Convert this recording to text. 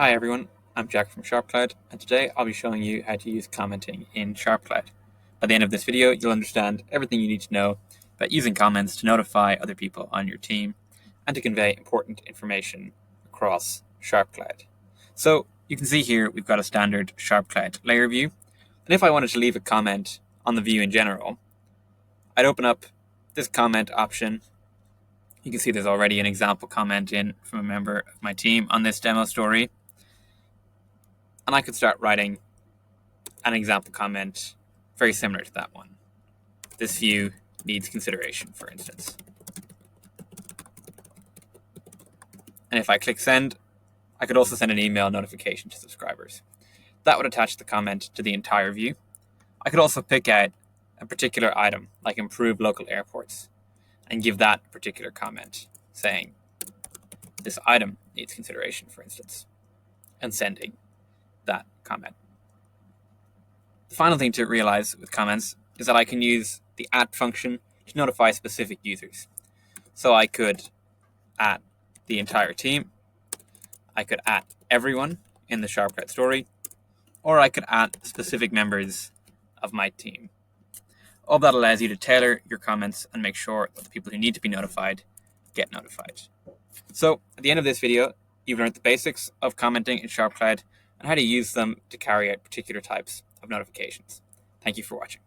Hi everyone, I'm Jack from SharpCloud, and today I'll be showing you how to use commenting in SharpCloud. By the end of this video, you'll understand everything you need to know about using comments to notify other people on your team and to convey important information across SharpCloud. So you can see here we've got a standard SharpCloud layer view, and if I wanted to leave a comment on the view in general, I'd open up this comment option. You can see there's already an example comment in from a member of my team on this demo story. And I could start writing an example comment very similar to that one. This view needs consideration, for instance. And if I click send, I could also send an email notification to subscribers. That would attach the comment to the entire view. I could also pick out a particular item, like improve local airports, and give that particular comment saying, this item needs consideration, for instance, and sending that comment. The final thing to realize with comments is that I can use the @ function to notify specific users. So I could @ the entire team, I could @ everyone in the SharpCloud story, or I could @ specific members of my team. All that allows you to tailor your comments and make sure that the people who need to be notified get notified. So at the end of this video, you've learned the basics of commenting in SharpCloud and how to use them to carry out particular types of notifications. Thank you for watching.